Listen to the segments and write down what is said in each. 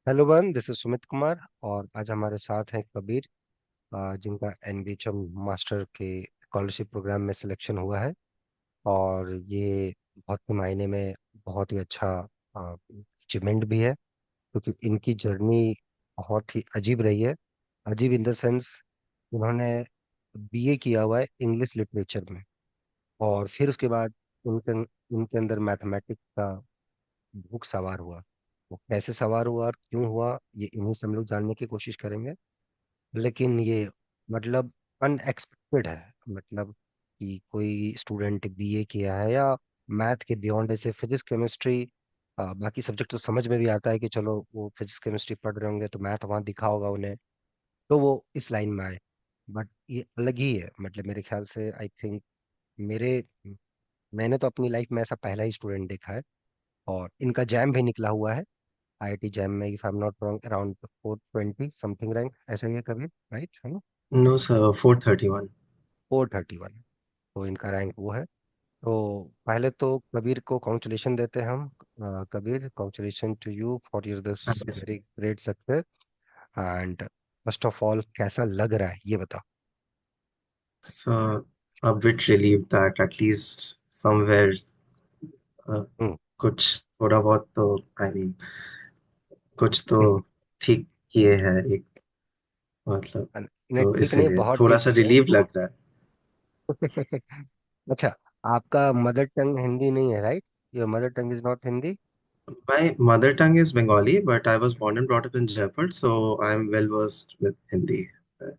Hello one, this is Sumit Kumar. और आज हमारे साथ हैं कबीर, जिनका एनबीएचएम मास्टर के स्कॉलरशिप प्रोग्राम में सिलेक्शन हुआ है। और ये बहुत के मायने में बहुत ही अच्छा अचीवमेंट भी है, क्योंकि इनकी जर्नी बहुत ही अजीब रही है। अजीब इन द सेंस, उन्होंने बीए किया हुआ है इंग्लिश लिटरेचर में, और फिर उसके बाद उनके उनके अंदर मैथमेटिक्स का भूख सवार हुआ। वो कैसे सवार हुआ और क्यों हुआ, ये इन्हीं से हम लोग जानने की कोशिश करेंगे। लेकिन ये मतलब अनएक्सपेक्टेड है, मतलब कि कोई स्टूडेंट बीए किया है या मैथ के बियॉन्ड, ऐसे फिजिक्स केमिस्ट्री, बाकी सब्जेक्ट तो समझ में भी आता है कि चलो वो फिजिक्स केमिस्ट्री पढ़ रहे होंगे तो मैथ वहाँ दिखा होगा उन्हें, तो वो इस लाइन में आए। बट ये अलग ही है, मतलब मेरे ख्याल से आई थिंक मेरे मैंने तो अपनी लाइफ में ऐसा पहला ही स्टूडेंट देखा है। और इनका जैम भी निकला हुआ है आईआईटी जैम में, if I am not wrong, around 420 something rank, ऐसा ही है कभी, राइट है ना? No, sir, 431. 431, तो इनका रैंक वो है। तो पहले तो कबीर को कॉन्ग्रेचुलेशन देते हैं हम। Kabir, congratulation to you for your this Yes. Very great success. And first of all, कैसा लग रहा है ये बताओ। So, a bit relieved that at least somewhere uh, हम्म। कुछ थोड़ा बहुत तो आई मीन कुछ तो हम्म। ठीक किए हैं एक मतलब। नहीं, तो ठीक नहीं, इसीलिए बहुत थोड़ा ठीक सा किया है। रिलीव लग रहा है। अच्छा, आपका मदर टंग हिंदी नहीं है, right? Your mother tongue is not Hindi? My mother tongue is Bengali, but I was born and brought up in Jaipur, so I'm well versed with Hindi.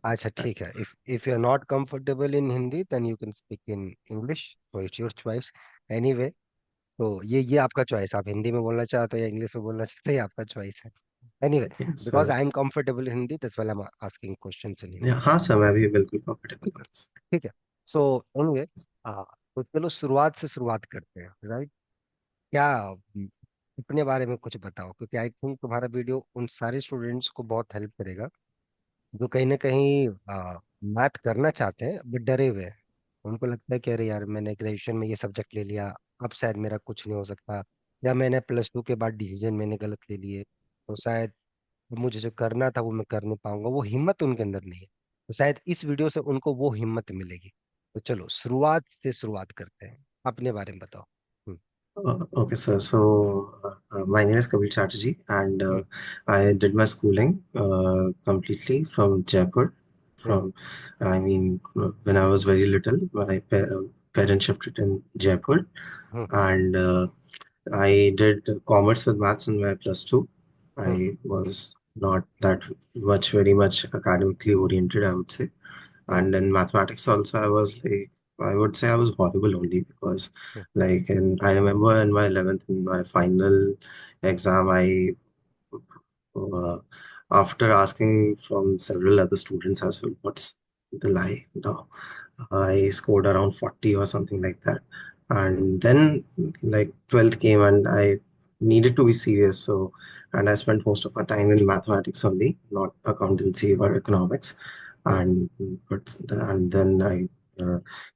अच्छा, Uh, ठीक है। If you are not comfortable in Hindi then you can speak in English, so it's your choice. Anyway, तो ये आपका choice, आप हिंदी में बोलना चाहते हो या इंग्लिश में बोलना चाहते हो, ये आपका चॉइस है। Anyway, yeah, because so I am comfortable in Hindi, that's why I am asking questions in yeah, Hindi. हाँ सर मैं भी बिल्कुल कंफर्टेबल हूँ। ठीक है। सो एनीवे, तो चलो शुरुआत से शुरुआत करते हैं, राइट? क्या अपने बारे में कुछ बताओ, क्योंकि आई थिंक तुम्हारा वीडियो उन सारे स्टूडेंट्स को बहुत हेल्प करेगा जो कहीं ना कहीं मैथ करना चाहते हैं बट डरे हुए हैं। उनको लगता है कि अरे यार, मैंने ग्रेजुएशन में ये सब्जेक्ट ले लिया, अब शायद मेरा कुछ नहीं हो सकता, या मैंने +2 के बाद डिसीजन मैंने गलत ले लिए, तो शायद मुझे जो करना था वो मैं कर नहीं पाऊंगा, वो हिम्मत उनके अंदर नहीं है। तो शायद इस वीडियो से उनको वो हिम्मत मिलेगी। तो चलो शुरुआत से शुरुआत करते हैं, अपने बारे में बताओ। हम्म। Okay, sir. So, my name is Kabir Chatterjee, and hmm. I did my schooling completely from Jaipur. Hmm. When I was very little, my parents shifted in Jaipur, hmm. and I did commerce with maths in my plus two. Hmm. I was not that very much academically oriented, I would say. Hmm. And in mathematics also, I would say I was horrible only because hmm. I remember in my 11th, in my final exam, uh, after asking from several other students as well, what's the lie now? I scored around 40 or something like that. And then like 12th came and I needed to be serious. So, and I spent most of my time in mathematics only, not accountancy or economics. Hmm. And, and then I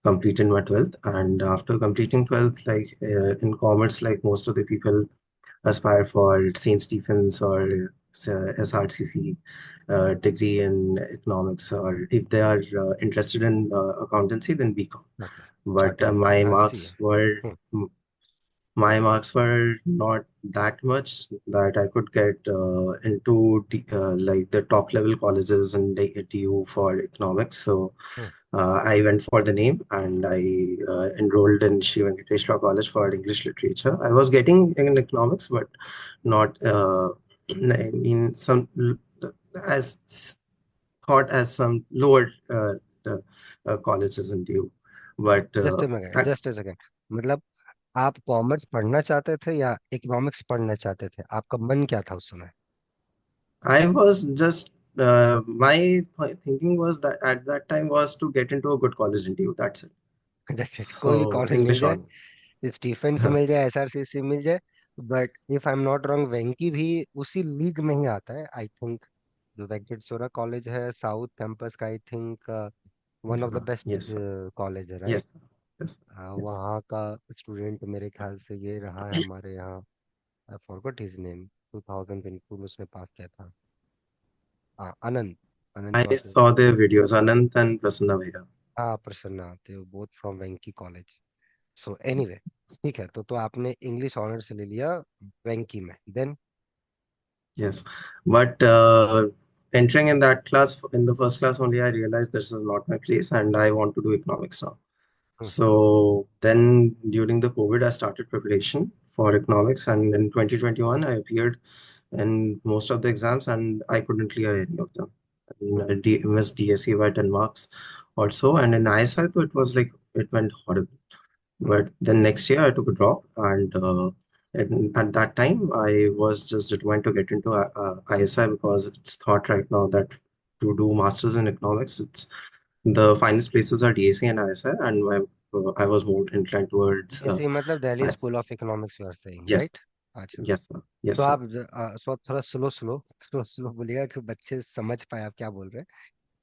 completed my 12th. And after completing 12th, in commerce, like most of the people aspire for St. Stephen's or SRCC degree in economics, or if they are interested in accountancy, then BCom. Okay. But chartered account, हाँ सही है। हम्म। my marks were not that much that I could get into like the top level colleges and DU for economics. So hmm. I went for the name and I enrolled in Shri Venkateshwara College for English Literature. I was getting in economics, but not I mean some as thought as some lower colleges in DU. But just a second, मतलब आप commerce पढ़ना चाहते थे या economics पढ़ना चाहते थे? आपका मन क्या था उस समय? I was just my thinking was that at that time was to get into a good college in DU. That's it. जैसे कोई भी So कॉलेज मिल English जाए, on. स्टीफेंस मिल जाए, एसआरसीसी मिल जाए, but if I am not wrong, Venky भी उसी लीग में ही आता है आई थिंक। जो वेंकटेश्वरा कॉलेज है साउथ कैंपस का, I think one of the best Yes, sir. College है, right? Yes, sir. Yes, yes. वहाँ का स्टूडेंट मेरे ख्याल से ये रहा है हमारे यहाँ, आई फॉरगॉट हिज नेम, 2022 में उसने पास किया था। हाँ, आनंद। आनंद I Chaudhary. saw their videos, Anant and Prasanna Bhaiya. हाँ, Prasanna, they were both from Venky college. So anyway, ठीक है, तो आपने इंग्लिश ऑनर्स ले लिया वेंकी में, then? Yes, but entering in that class, in the first class only, I realized this is not my place and I want to do economics now. So then during the COVID, I started preparation for economics, and in 2021, I appeared in most of the exams and I couldn't clear any of them. I mean, I missed DSE by 10 marks or so, and in ISI, though, it was like it went horrible. But then next year, I took a drop, and at that time, I was just determined to get into ISI because it's thought right now that to do masters in economics, it's the finest places are DSE and ISI, and I was more inclined towards DSE मतलब Delhi ISI. School of economics, you are saying, Yes, right? अच्छा। yes, sir. Yes, तो sir. आप थोड़ा slow slow slow slow बोलिएगा कि बच्चे समझ पाए आप क्या बोल रहे हैं।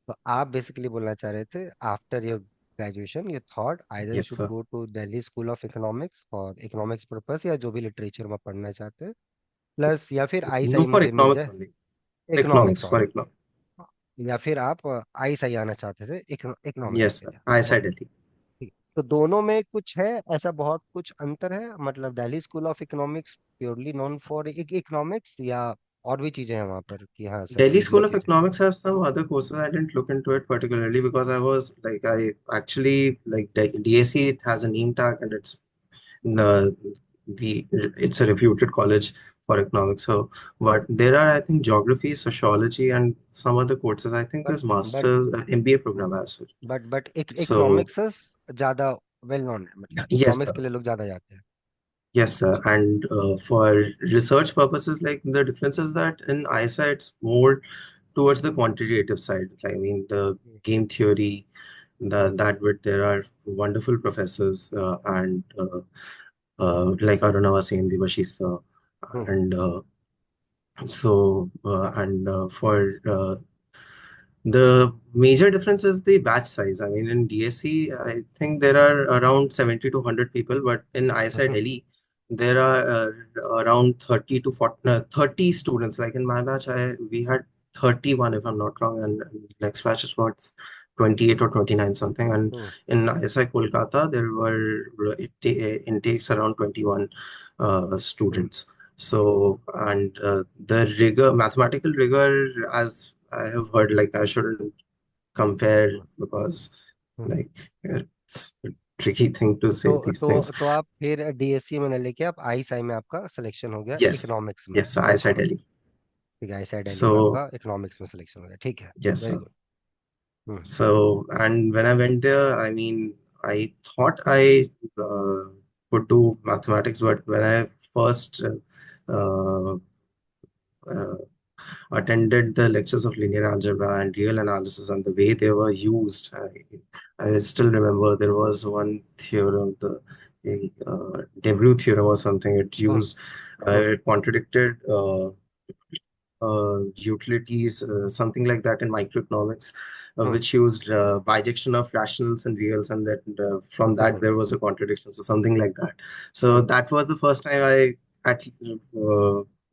तो आप बेसिकली बोलना चाह रहे थे, after your graduation you thought either you Yes, should sir. Go to Delhi school of economics for economics purpose, या जो भी लिटरेचर में पढ़ना चाहते हैं, प्लस या फिर आई No, साई for मुझे मिल economics जाए, only. Economics Economics, for honour, economics. या फिर आप आई साई आना चाहते थे इकोनॉमिक्स Yes, के sir. लिए। ISI okay, Delhi. ठीक है। तो दोनों में कुछ है, ऐसा बहुत कुछ अंतर है, मतलब Delhi school of economics purely known for economics, या और भी चीजें हैं वहां पर कि हाँ सर Delhi ये भी School of चीजें? Economics has some other courses. I didn't look into it particularly because I actually like DSE. It has a name tag and the it's a reputed college for economics. So, but there are I think geography, sociology, and some other courses. I think but there's but master's MBA program as well. But So economics ज्यादा well known है, मतलब yes, economics sir. के लिए लोग ज्यादा जाते हैं। Yes, sir. And for research purposes, like the difference is that in ISI, it's more towards the quantitative side. I mean, the game theory, that bit, there are wonderful professors and like Aruna was saying, Devashish, hmm, and for the major difference is the batch size. I mean, in DSE, I think there are around 70 to 100 people, but in ISI hmm, Delhi, there are around 30 to 40, 30 students. Like in my batch, we had 31, if I'm not wrong, and next batch is about 28 or 29 something. And hmm, in ISI Kolkata, there were intakes around 21 hmm, students. So, and the mathematical rigor, as I have heard, like I shouldn't compare hmm, because hmm. like it's a tricky thing to say तो these things. आप फिर DSC में न लेके आप आई साई में आपका selection हो गया Yes, इकोनॉमिक्स में, yes, I said okay. Delhi. ठीक है, आई साई दिल्ली में So आपका इकोनॉमिक्स में सिलेक्शन हो गया, ठीक है। yes, very sir. Good. Hmm, And when I went there, I mean, I thought I uh, would do mathematics, but when I first uh, uh, attended the lectures of linear algebra and real analysis and the way they were used. I still remember there was one theorem, the Debreu theorem or something. It hmm, used, hmm, it contradicted utilities, something like that in microeconomics, hmm, which used bijection of rationals and reals, and that from that hmm, there was a contradiction, so something like that. So hmm, that was the first time I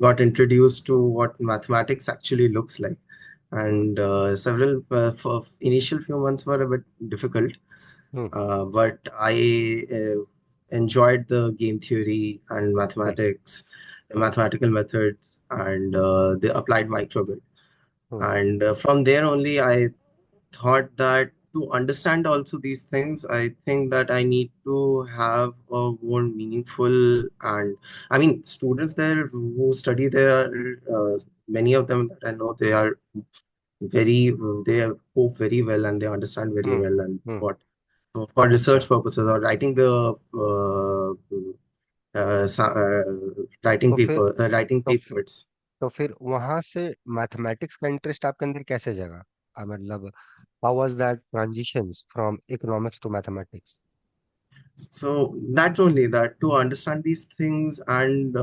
got introduced to what mathematics actually looks like. Hmm, And several for initial few months were a bit difficult, hmm, but I enjoyed the game theory and hmm, mathematics, the mathematical methods, and the applied microbit. Hmm, And from there only, I thought that to understand also these things, I think that I need to have a more meaningful and I mean, students there who study there, many of them that I know, very, they cope very well and they understand very hmm, well and hmm. what for अच्छा, research purposes or writing the writing तो फिर paper, writing तो फिर papers. तो फिर वहां से mathematics का इंटरेस्ट आपके अंदर कैसे जगा? मतलब how was that transitions from economics to mathematics? So not only that, to understand these things and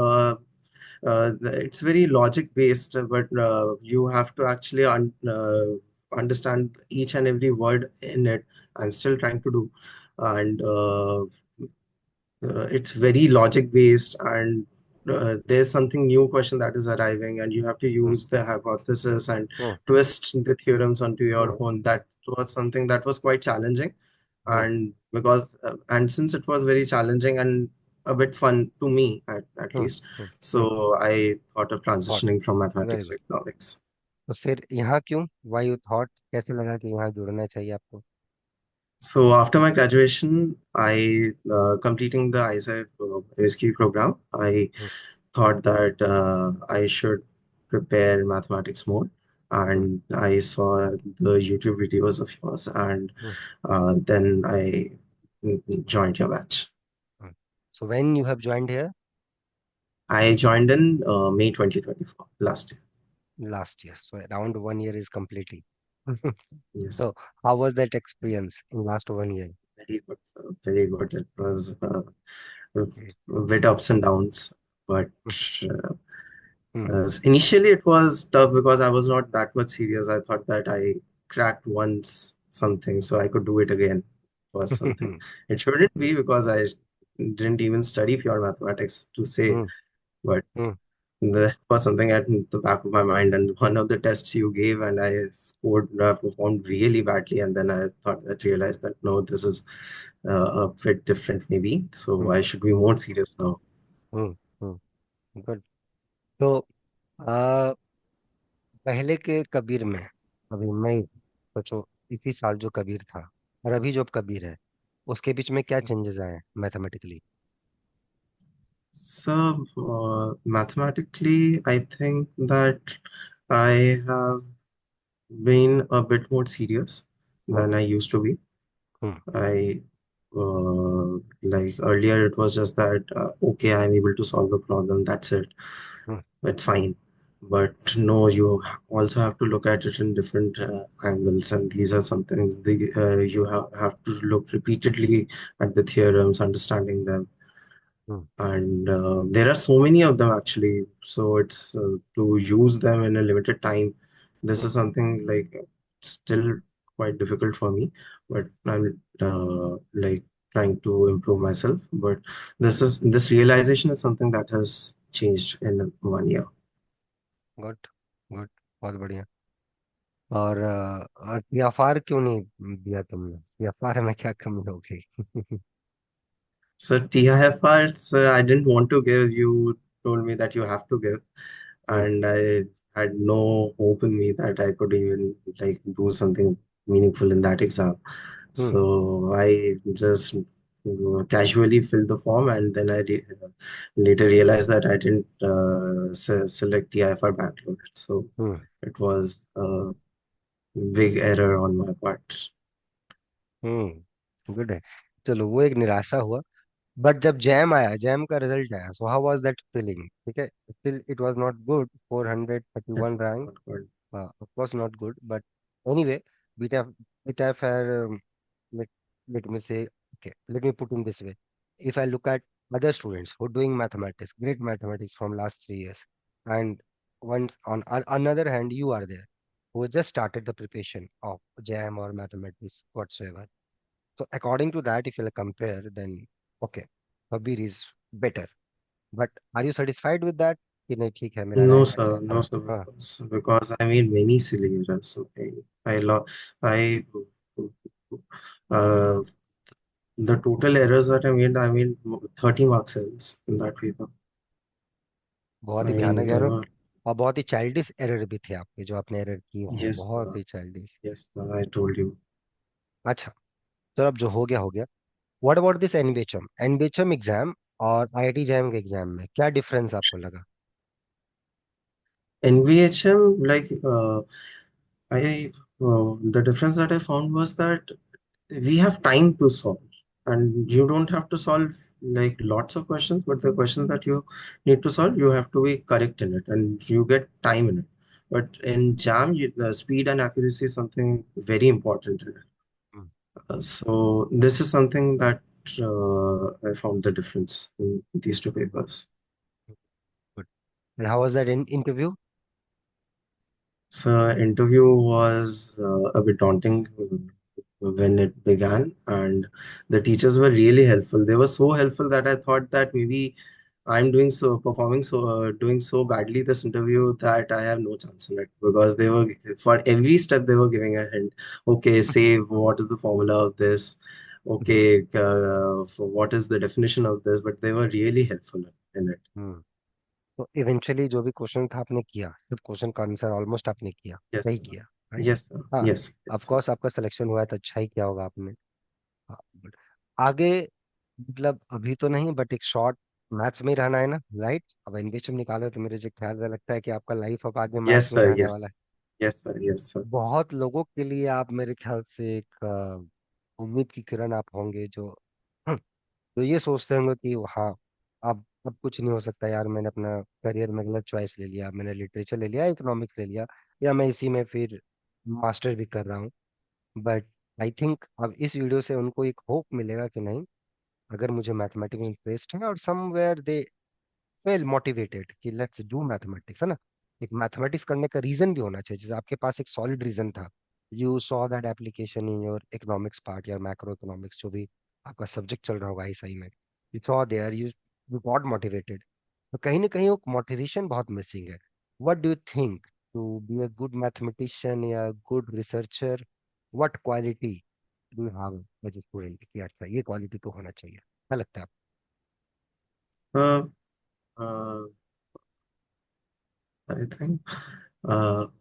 it's very logic based, but you have to actually understand each and every word in it. I'm still trying to do, and it's very logic based and there's something new question that is arriving, and you have to Hmm. use the hypothesis and Hmm. twist the theorems onto Hmm. your own. That was something that was quite challenging, Hmm. and and since it was very challenging and a bit fun to me at Hmm. least, Hmm. Hmm. so I thought of Thought. transitioning from very mathematics to good. economics. तो फिर यहाँ क्यों, why you thought, कैसे लगा कि यहाँ जुड़ना चाहिए आपको? So after my graduation, I completing the ISI MSQ program. I hmm. thought that I should prepare mathematics more, hmm. and I saw the YouTube videos of yours, and hmm. then I joined your batch. So when you have joined here? I joined in May 2024 last year. Last year, so around 1 year is completely. Yes, So how was that yes, experience in last 1 year? very good, very good. It was Okay. a bit ups and downs, but. Uh, Hmm. Initially, it was tough because I was not that much serious. I thought that I cracked once something, so I could do it again. Was something. It shouldn't be because I didn't even study pure mathematics to say, Hmm. but Hmm. that was something at the back of my mind. And one of the tests you gave, and I scored, performed really badly. And then I thought that realized that no, this is a bit different, maybe. So Hmm. I should be more serious now. Hmm. Hmm. Good. तो आ, पहले के कबीर में, अभी मैं सोचो, इसी साल जो कबीर था और अभी जो कबीर है, उसके बीच में क्या चेंजेस आए mathematically? So, mathematically, I think that I have been a bit more serious hmm. than I used to be. Hmm. I like earlier, it was just that okay, I'm able to solve a problem. That's it. Hmm. It's fine. But no, you also have to look at it in different angles, and these are something you have to look repeatedly at the theorems, understanding them, hmm. and there are so many of them actually, so it's to use them in a limited time. This hmm. is something like still quite difficult for me, but I'm like trying to improve myself. But this realization is something that has changed in 1 year. Good. Good. बहुत बढ़िया। और TFR क्यों नहीं दिया तुमने? TFR में क्या कमी हो गई? So TIFR, so I didn't want to give. You told me that you have to give, hmm. and I had no hope in me that I could even like do something meaningful in that exam. Hmm. So I just casually filled the form, and then later realized that I didn't select TIFR Bangalore. So hmm. it was a big error on my part. Good है। चलो, वो एक निराशा हुआ। But जब jam आया, jam का result आया, so how was that feeling? ठीक है, still it was not good, It 431 rank. was not good. Of course not good, but anyway, beta beta fair, let, let me say, okay, let me put in this way. If I look at other students who are doing mathematics, great mathematics from last 3 years, and once on another hand, you are there who just started the preparation of JAM or mathematics whatsoever. So according to that, if you'll compare, then okay, Kabir is better. But are you satisfied with that? कि नहीं, ठीक है, मेरा No, rank अच्छा sir. है? No, हाँ। sir. हाँ। Because I made many silly errors. Okay. I uh, the total errors that I made 30 marks errors in that paper. बहुत I ही mean, भयानक एरर, और बहुत ही चाइल्डिश एरर भी थे आपके जो आपने एरर किए हैं, yes, बहुत ही childish. yes, I told you. अच्छा, तो अब जो हो गया हो गया। What about this NBHM, NBHM exam और आईआईटी जैम के एग्जाम में क्या डिफरेंस आपको लगा? NVHM, like, the difference that I found was that we have time to solve, and you don't have to solve like lots of questions, but the questions that you need to solve, you have to be correct in it, and you get time in it. But in JAM, the speed and accuracy is something very important in it. So this is something that I found the difference in these two papers. Good. And how was that interview? So interview was a bit daunting when it began, and the teachers were really helpful. They were so helpful that I thought that maybe I'm doing so, performing so, doing so badly this interview that I have no chance in it because they were, for every step, they were giving a hint. Okay, say what is the formula of this? Okay, for what is the definition of this? But they were really helpful in it. हम्म। तो eventually जो भी question था आपने किया, सब question का answer almost आपने किया, Yes, सही sir. किया, राइट? Yes, sir. हाँ। Yes, of yes. कोर्स आपका सिलेक्शन हुआ है तो अच्छा ही किया होगा आपने। हाँ, but आगे, मतलब अभी तो नहीं, बट एक शॉर्ट मैथ्स में ही रहना है ना, राइट? अब एनबीएचएम निकालो तो मेरे जो ख्याल में लगता है कि आपका लाइफ अब आगे Yes, मैथ्स में ही sir. रहने Yes. वाला है। Yes, sir. Yes, sir. बहुत लोगों के लिए आप मेरे ख्याल से एक उम्मीद की किरण आप होंगे, जो तो ये सोचते होंगे कि हाँ, अब कुछ नहीं हो सकता यार, मैंने अपना करियर में गलत चॉइस ले लिया, मैंने लिटरेचर ले लिया, इकोनॉमिक्स ले लिया, या मैं इसी में फिर मास्टर भी कर रहा हूँ। बट आई थिंक अब इस वीडियो से उनको एक होप मिलेगा कि नहीं, अगर मुझे मैथमेटिक्स में इंटरेस्ट है और समवेयर दे फेल मोटिवेटेड कि लेट्स डू मैथमेटिक्स, है ना? एक मैथमेटिक्स करने का रीजन भी होना चाहिए, जैसे आपके पास एक सॉलिड रीजन था, you saw that application in your economics part या मैक्रो इकोनॉमिक्स, जो भी आपका सब्जेक्ट चल रहा होगा आईएसआई में, you saw there, you got motivated. तो कहीं ना कहीं वो मोटिवेशन बहुत मिसिंग है। What do you think, to be a good mathematician या good researcher, what quality do you have as a student कि अच्छा ये क्वालिटी तो होना चाहिए, क्या लगता है Uh, uh, I think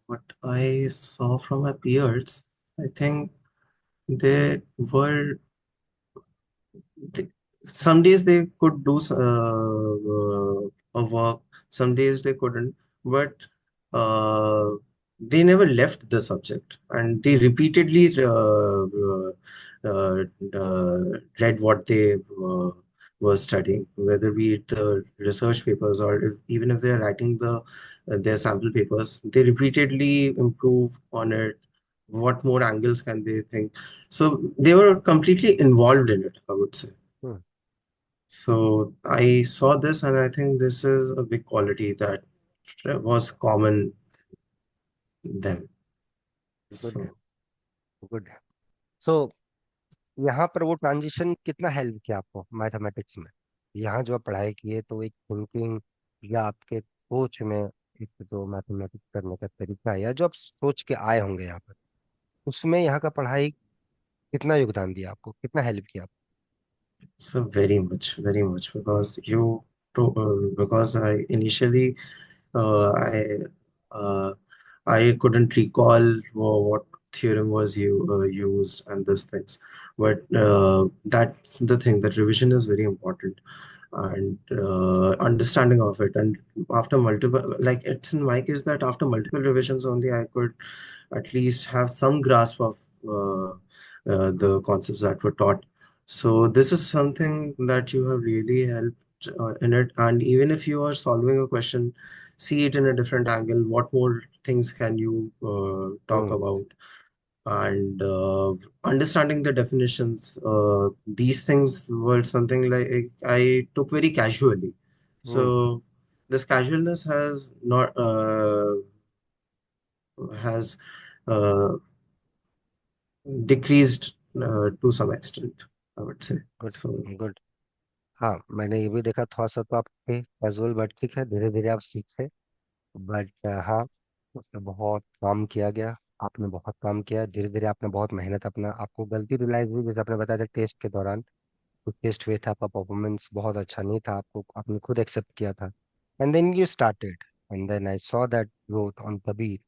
what I saw from my peers, I think they were they, some days they could do a work, some days they couldn't, but uh, they never left the subject and they repeatedly uh, read what they were studying, whether be it the research papers or even if they're writing their sample papers, they repeatedly improve on it. What more angles can they think? So they were completely involved in it, I would say. आप? So I saw this, and I think this is a big quality that was common in them. Good है, So, good है। सो यहाँ पर वो transition कितना help किया आपको mathematics में? यहाँ जो आप पढ़ाई किए तो एक थिंकिंग या आपके सोच में एक जो मैथमेटिक्स करने का तरीका है, या जो आप सोच के आए होंगे यहाँ पर, उसमें यहाँ का पढ़ाई कितना योगदान दिया आपको, कितना हेल्प किया so very much, because because I initially I uh, I couldn't recall what theorem was used and these things, but that's the thing. That revision is very important, and understanding of it. And after multiple, like it's in my case that after multiple revisions only I could at least have some grasp of the concepts that were taught. So this is something that you have really helped in it. And even if you are solving a question, see it in a different angle. What more things can you talk आपको? about? And understanding the definitions. These things were something like I took very casually. Hmm. So this casualness has uh, decreased to some extent, I would say. Good, So good. हाँ, मैंने ये भी देखा, थोड़ा सा तो आपके कैजुअल, बट ठीक है, धीरे धीरे आप सीखे। बट हाँ, उसमें बहुत काम किया गया, आपने बहुत काम किया, धीरे धीरे आपने बहुत मेहनत, अपना आपको गलती रियलाइज हुई, जैसे आपने बताया था टेस्ट के दौरान, तो टेस्ट हुए थे, आपका परफॉर्मेंस बहुत अच्छा नहीं था, आपको आपने खुद एक्सेप्ट किया था, and then you started, and then I saw that growth on Kabir.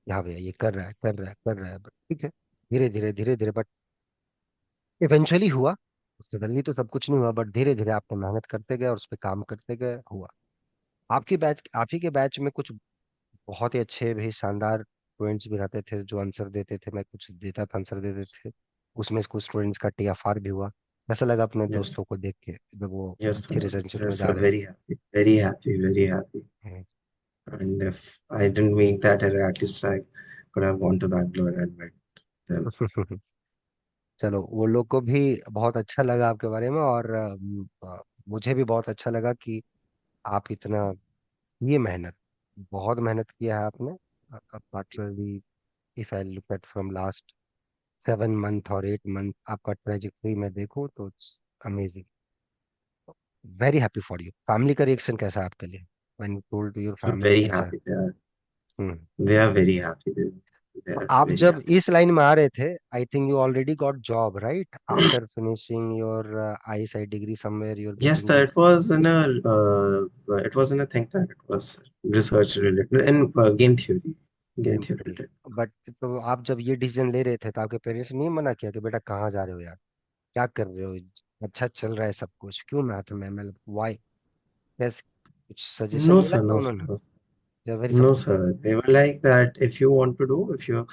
यहाँ भैया ये कर रहा है, कर रहा है, कर रहा है, but ठीक है, धीरे धीरे धीरे धीरे, बट इवेंचुअली हुआ। सडनली तो सब कुछ नहीं हुआ, बट धीरे धीरे आपने मेहनत करते गए और उस पर काम करते गए, हुआ। आपकी बैच, आप ही के बैच में कुछ बहुत ही अच्छे भी शानदार स्टूडेंट्स भी रहते थे, जो आंसर देते थे, मैं कुछ देता था, आंसर देते थे, उसमें कुछ स्टूडेंट्स का टीएफआर भी हुआ। कैसा लगा अपने yes, दोस्तों को देख के जब वो yes, अच्छी रिलेशनशिप में yes, जा sir, रहे हो? very happy, very happy, very happy. Hmm. And if I didn't make that error, at least I could have gone to Bangalore and met them. चलो, वो लोग को भी बहुत अच्छा लगा आपके बारे में, और मुझे भी बहुत अच्छा लगा कि आप इतना, ये मेहनत, बहुत मेहनत किया है आपने, particularly if I look at from last 7 month और 8 मंथ, आपका ट्रेजेक्टरी में देखो तो it's amazing. Very happy for you. Family का रिएक्शन कैसा है आपके लिए when you told your So family very कि अच्छा। happy. Hmm. They are very happy. They तो are आप very जब happy. इस लाइन में आ रहे थे, I think you already got job right after finishing your I S I degree, somewhere you are Yes, getting good it was in a think tank. It was research related in game theory. Game game theory three. related. But तो आप जब ये decision ले रहे थे तो आपके parents ने नहीं मना किया कि बेटा कहाँ जा रहे हो यार, क्या कर रहे हो, अच्छा चल रहा है सब कुछ, क्यों मैथ में, मतलब वाई, कैसे, कुछ सजेशन No, मिला sir. क्या No, sir. उन्होंने? No, they are very no, supportive. sir. They were like that. If you want to do, if you,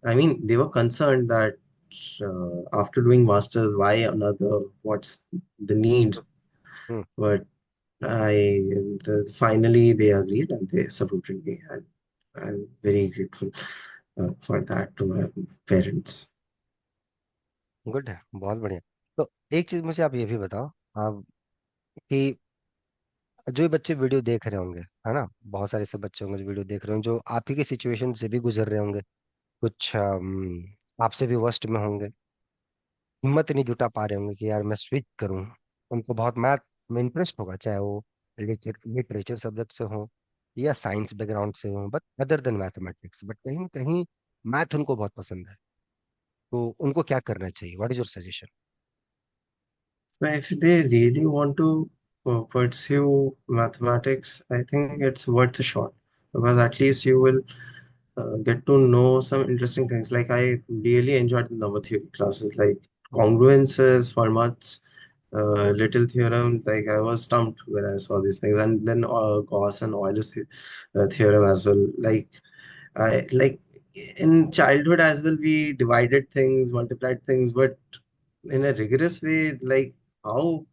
I mean, they were concerned that after doing masters, why another? What's the need? But finally they agreed and they supported me, and I'm very grateful for that to my parents. Good है, बहुत बढ़िया। तो एक चीज मुझे आप ये भी बताओ, आप, कि जो ये बच्चे वीडियो देख रहे होंगे, है ना, बहुत सारे ऐसे बच्चे होंगे जो वीडियो देख रहे होंगे, जो आप ही के सिचुएशन से भी गुजर रहे होंगे, कुछ आपसे भी वर्स्ट में होंगे, हिम्मत नहीं जुटा पा रहे होंगे कि यार मैं स्विच करूं। उनको बहुत मैथ में इंटरेस्ट होगा, चाहे वो लिटरेचर सब्जेक्ट से हो या साइंस बैकग्राउंड से हो, but other than mathematics, but कहीं ना कहीं मैथ उनको बहुत पसंद है। तो उनको क्या करना चाहिए, what is your suggestion? So if they really want to pursue mathematics, I think it's worth a shot because at least you will get to know some interesting things. Like I really enjoyed the number theory classes, like congruences, Fermat's little theorem. Like I was stumped when I saw these things, and then Gauss and Euler's theorem as well. Like in childhood as well, we divided things, multiplied things, but in a rigorous way, like how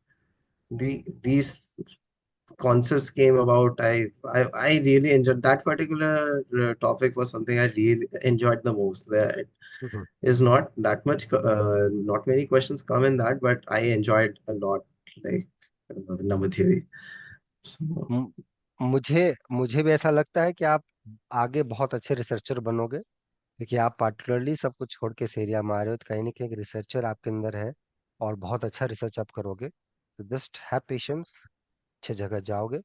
these concepts came about. I really enjoyed that particular topic. Was something I really enjoyed the most. There is not that much, not many questions come in that, but I enjoyed a lot, like number theory. So म- मुझे मुझे भी ऐसा लगता है कि आप आगे बहुत अच्छे रिसर्चर बनोगे, क्योंकि आप पार्टिकुलरली सब कुछ छोड़ के इस एरिया में आ रहे हो, तो कहीं ना कहीं एक रिसर्चर आपके अंदर है और बहुत अच्छा रिसर्च आप करोगे। तो जस्ट हैव पेशेंस, अच्छे जगह जाओगे,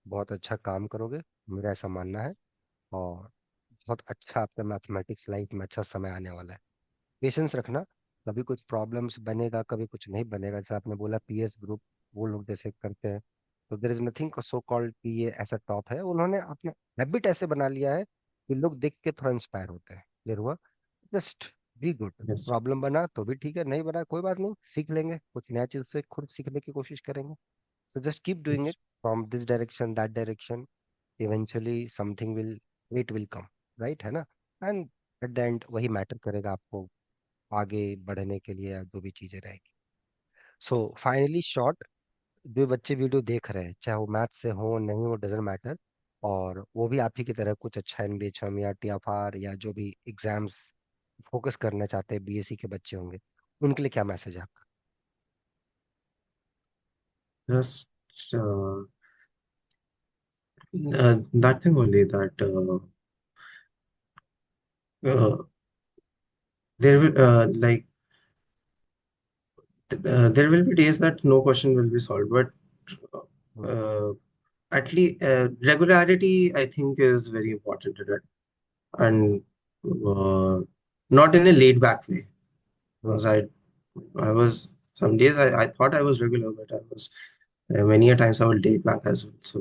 बहुत अच्छा काम करोगे, मेरा ऐसा मानना है। और बहुत अच्छा आपका मैथमेटिक्स लाइफ में अच्छा समय आने वाला है। पेशेंस रखना, कभी कुछ प्रॉब्लम्स बनेगा, कभी कुछ नहीं बनेगा, जैसे आपने बोला पीएस ग्रुप, वो लोग जैसे करते हैं, तो there is nothing so called कि ये ऐसा टॉप है, उन्होंने अपना हैबिट ऐसे बना लिया है कि लोग देख के थोड़ा इंस्पायर होते हैं। क्लियर हुआ? Just be good. yes, problem बना तो भी ठीक है, नहीं बना कोई बात नहीं, सीख लेंगे कुछ नया चीज से, खुद सीखने की कोशिश करेंगे। So just keep doing it yes, from this direction that direction, eventually something will, it will come, right, है ना? एंड एट द एंड वही मैटर करेगा आपको आगे बढ़ने के लिए, या जो भी चीजें रहेगी। सो फाइनली शॉर्ट, जो बच्चे वीडियो देख रहे हैं, चाहे वो मैथ से हो नहीं हो, डजेंट मैटर, और वो भी आप ही की तरह कुछ अच्छा एनबीएचएम या टीएफआर या जो भी एग्जाम्स फोकस करना चाहते हैं, बीएससी के बच्चे होंगे, उनके लिए क्या मैसेज है आपका? just that thing only that uh, there will there will be days that no question will be solved, but hmm, uh, at least regularity I think is very important in it, and uh, not in a laid back way. Hmm, Because I was some days I thought I was regular, but I was many a times I was laid back as well. So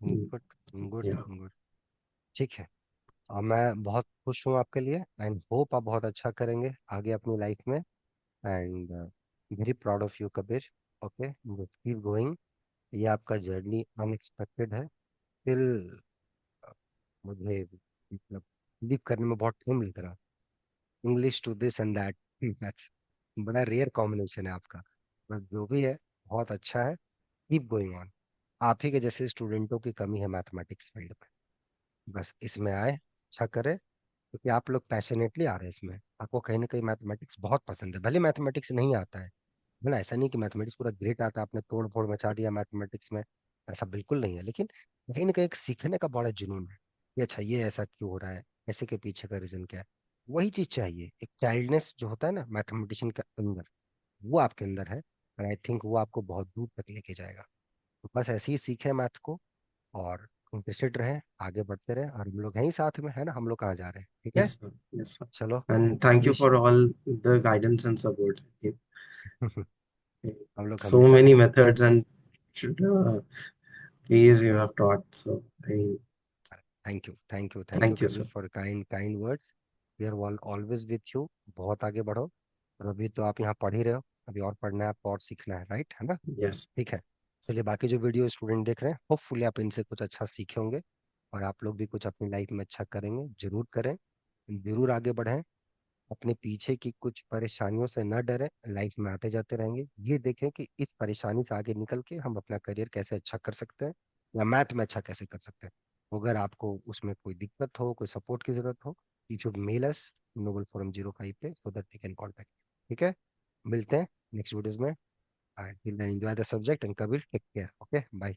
mm, good, good, yeah, good. ठीक है। और मैं बहुत खुश हूँ आपके लिए, and hope आप बहुत अच्छा करेंगे आगे अपनी लाइफ में। And very proud of you Kabir. Okay, keep going. ये आपका जर्नी अनएक्सपेक्टेड है, स्टिल मुझे मतलब बिलीव करने में बहुत टाइम लग रहा। English to this and that, that's बड़ा रेयर कॉम्बिनेशन है आपका, बट जो भी है बहुत अच्छा है। Keep going on. आप ही के जैसे स्टूडेंटों की कमी है मैथमेटिक्स फील्ड में, बस इसमें आए, अच्छा करें, क्योंकि आप लोग पैशनेटली आ रहे हैं इसमें, आपको कहीं ना कहीं मैथमेटिक्स बहुत पसंद है, भले मैथमेटिक्स नहीं आता है ना, ऐसा नहीं कि मैथमेटिक्स पूरा ग्रेट आता है, आपने तोड़ फोड़ मचा दिया मैथमेटिक्स में, ऐसा बिल्कुल नहीं है, लेकिन कहीं ना कहीं एक सीखने का बड़ा जुनून है कि अच्छा ये ऐसा क्यों हो रहा है, ऐसे के पीछे का रीजन क्या है। वही चीज चाहिए, एक चाइल्डनेस जो होता है ना मैथमेटिशियन के अंदर, वो आपके अंदर है। और आई थिंक वो आपको बहुत दूर तक लेके जाएगा। तो बस ऐसे ही सीखें मैथ को, और इंटरेस्टेड रहें, आगे बढ़ते रहें, और हम लोग हैं ही साथ में, है ना, हम लोग कहाँ जा रहे हैं, ठीक है। Yes, sir. Yes, sir. चलो। And thank you wish for all the guidance and support. हम लोग So हमेशा many हैं। methods and ways you have taught. So, I mean, thank you thank you, Kabir sir. For kind kind words. We are always with you. बहुत आगे बढ़ो। और अभी तो आप यहाँ पढ़ ही रहे हो, अभी और पढ़ना है, आपको और सीखना है, राइट, है ना। Yes. ठीक है। चलिए, बाकी जो वीडियो स्टूडेंट देख रहे हैं, होपफुली आप इनसे कुछ अच्छा सीखे होंगे, और आप लोग भी कुछ अपनी लाइफ में अच्छा करेंगे, जरूर करें, जरूर आगे बढ़ें। अपने पीछे की कुछ परेशानियों से न डरें, लाइफ में आते जाते रहेंगे, ये देखें कि इस परेशानी से आगे निकल के हम अपना करियर कैसे अच्छा कर सकते हैं, या मैथ में अच्छा कैसे कर सकते हैं। अगर आपको उसमें कोई दिक्कत हो, कोई सपोर्ट की जरूरत हो, you should mail us noble forum 05 पे, so that we can contact. ठीक है। मिलते हैं नेक्स्ट वीडियोज में। Till then enjoy the subject and कविल टेक केयर। Okay, bye.